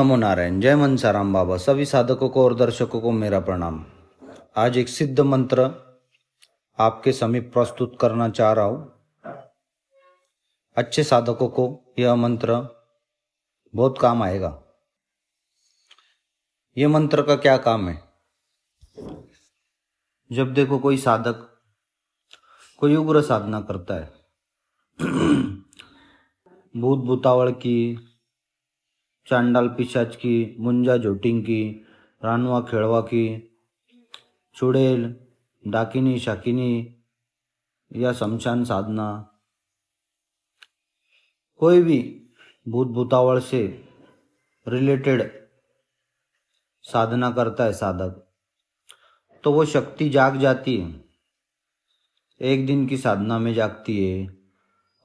नमो नारायण। जय मनसाराम बाबा। सभी साधकों को और दर्शकों को मेरा प्रणाम। आज एक सिद्ध मंत्र आपके समीप प्रस्तुत करना चाह रहा हूँ। अच्छे साधकों को यह मंत्र बहुत काम आएगा। यह मंत्र का क्या काम है? जब देखो कोई साधक कोई उग्र साधना करता है, भूत भूतावड़ की, चांडाल पिशाच की, मुंजा जोटिंग की, रानवा खेड़वा की, चुड़ैल, डाकिनी शाकिनी या शमशान साधना, कोई भी भूत भूतावड़ से रिलेटेड साधना करता है साधक, तो वो शक्ति जाग जाती है। 1 दिन की साधना में जागती है,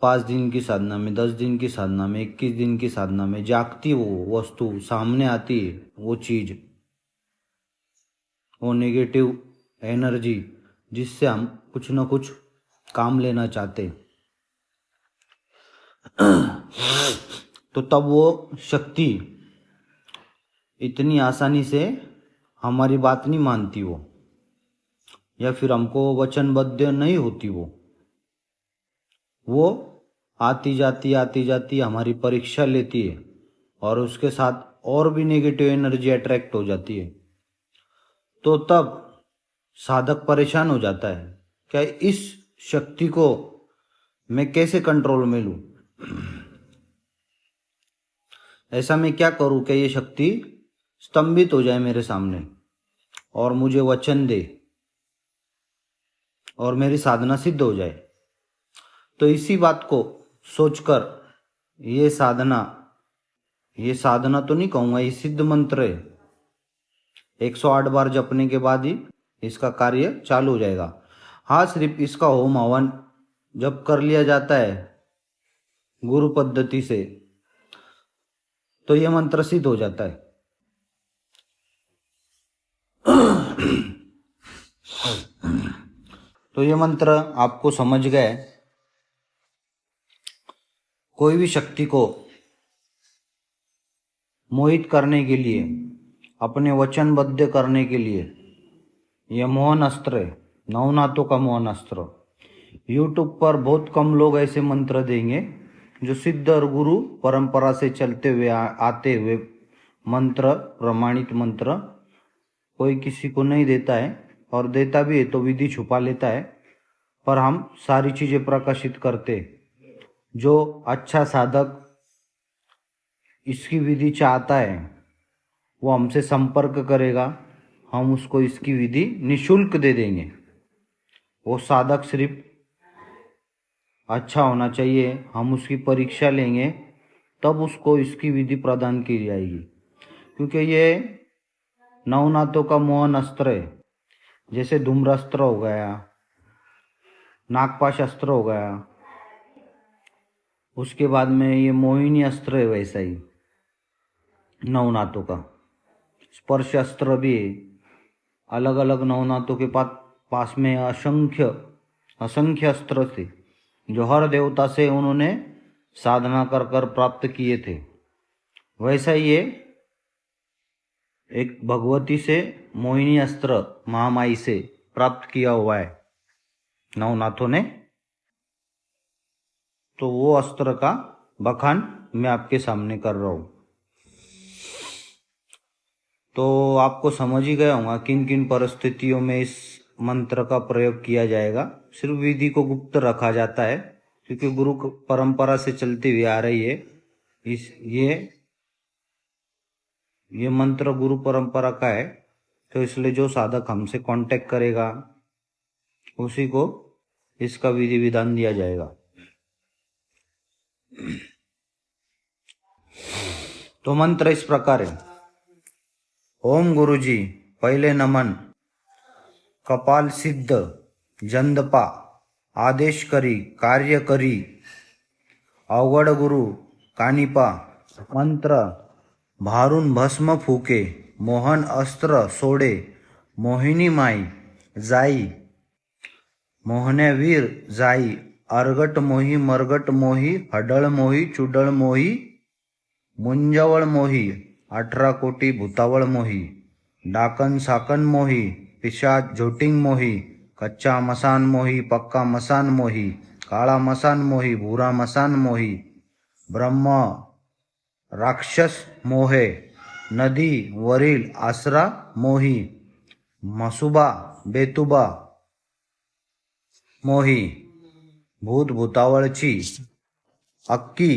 5 दिन की साधना में, 10 दिन की साधना में, 21 दिन की साधना में जागती वो वस्तु सामने आती है। वो चीज, वो नेगेटिव एनर्जी जिससे हम कुछ न कुछ काम लेना चाहते, तो तब वो शक्ति इतनी आसानी से हमारी बात नहीं मानती वो, या फिर हमको वचनबद्ध नहीं होती वो आती जाती हमारी परीक्षा लेती है और उसके साथ और भी नेगेटिव एनर्जी अट्रैक्ट हो जाती है। तो तब साधक परेशान हो जाता है, क्या इस शक्ति को मैं कैसे कंट्रोल में लूं? ऐसा मैं क्या करूं कि ये शक्ति स्तंभित हो जाए मेरे सामने और मुझे वचन दे और मेरी साधना सिद्ध हो जाए। तो इसी बात को सोचकर ये साधना तो नहीं कहूँगा, ये सिद्ध मंत्र है। 108 बार जपने के बाद ही इसका कार्य चालू हो जाएगा। हाँ, सिर्फ इसका होम हवन जब कर लिया जाता है गुरु पद्धति से, तो यह मंत्र सिद्ध हो जाता है। तो ये मंत्र आपको समझ गए। कोई भी शक्ति को मोहित करने के लिए, अपने वचनबद्ध करने के लिए, यह मोहन अस्त्र है, नवनाथों का मोहन अस्त्र। यूट्यूब पर बहुत कम लोग ऐसे मंत्र देंगे जो सिद्ध और गुरु परंपरा से चलते हुए आते हुए मंत्र, प्रमाणित मंत्र कोई किसी को नहीं देता है, और देता भी है तो विधि छुपा लेता है। पर हम सारी चीजें प्रकाशित करते। जो अच्छा साधक इसकी विधि चाहता है वो हमसे संपर्क करेगा, हम उसको इसकी विधि निशुल्क दे देंगे। वो साधक सिर्फ अच्छा होना चाहिए, हम उसकी परीक्षा लेंगे तब उसको इसकी विधि प्रदान की जाएगी। क्योंकि ये नवनाथों का मोहन अस्त्र है। जैसे धूम्रास्त्र हो गया, नागपाश अस्त्र हो गया, उसके बाद में ये मोहिनी अस्त्र है, वैसा ही नवनाथों का स्पर्श अस्त्र भी है। अलग अलग नवनाथों के पास में असंख्य अस्त्र थे जो हर देवता से उन्होंने साधना कर कर प्राप्त किए थे। वैसा ही ये एक भगवती से मोहिनी अस्त्र महामाई से प्राप्त किया हुआ है नवनाथों ने। तो वो अस्त्र का बखान मैं आपके सामने कर रहा हूं। तो आपको समझ ही गया होगा किन किन परिस्थितियों में इस मंत्र का प्रयोग किया जाएगा। सिर्फ विधि को गुप्त रखा जाता है क्योंकि गुरु परंपरा से चलती हुई आ रही है। ये मंत्र गुरु परंपरा का है, तो इसलिए जो साधक हमसे कांटेक्ट करेगा उसी को इसका विधि विधान दिया जाएगा। तो मंत्र इस प्रकार है। ओम गुरुजी, पहले नमन, कपाल सिद्ध, जंदपा, आदेश करी, कार्य करी, अवगढ़ गुरु, कानिपा, मंत्र, भारून भस्म फूके, मोहन अस्त्र सोडे, मोहिनी माई, जाई, मोहने वीर जाई, अर्गट मोही, मरगट मोही, हडळ मोही, चुडळ मोही, मुंजवळ मोही, 18 कोटी भूतावळ मोही, डाकन साकन मोही, पिशाच झोटिंग मोही, कच्चा मसान मोही, पक्का मसान मोही, काळा मसान मोही, भूरा मसान मोही, ब्रह्म राक्षस मोहे, नदी वरील आसरा मोही, मसुबा बेतुबा मोही, भूत भूतावळची अक्की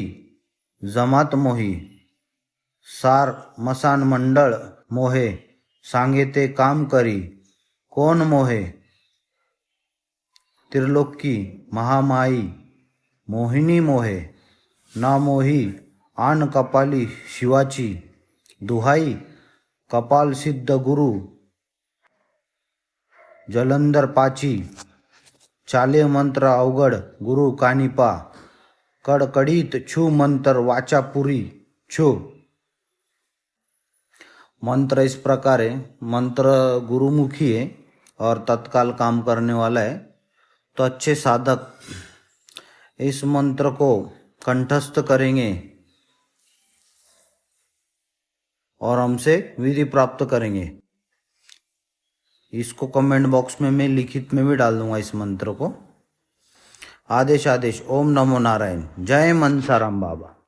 जमात मोही, सार मसान मंडळ मोहे, सांगे ते काम करी, कोण मोहे, त्रिलोकी महामाई मोहिनी मोहे, ना मोही आन कपाली शिवाची, दुहाई कपाल सिद्ध गुरु जलंधर पाची, चाले मंत्र अवघड गुरु कानिपा, कडकडीत छू मंत्र वाचापुरी छू। मंत्र इस प्रकार है, मंत्र गुरुमुखी है और तत्काल काम करने वाला है। तो अच्छे साधक इस मंत्र को कंठस्थ करेंगे और हमसे विधि प्राप्त करेंगे। इसको कमेंट बॉक्स में मैं लिखित में भी डाल दूंगा इस मंत्र को। आदेश आदेश ओम नमो नारायण। जय मनसाराम बाबा।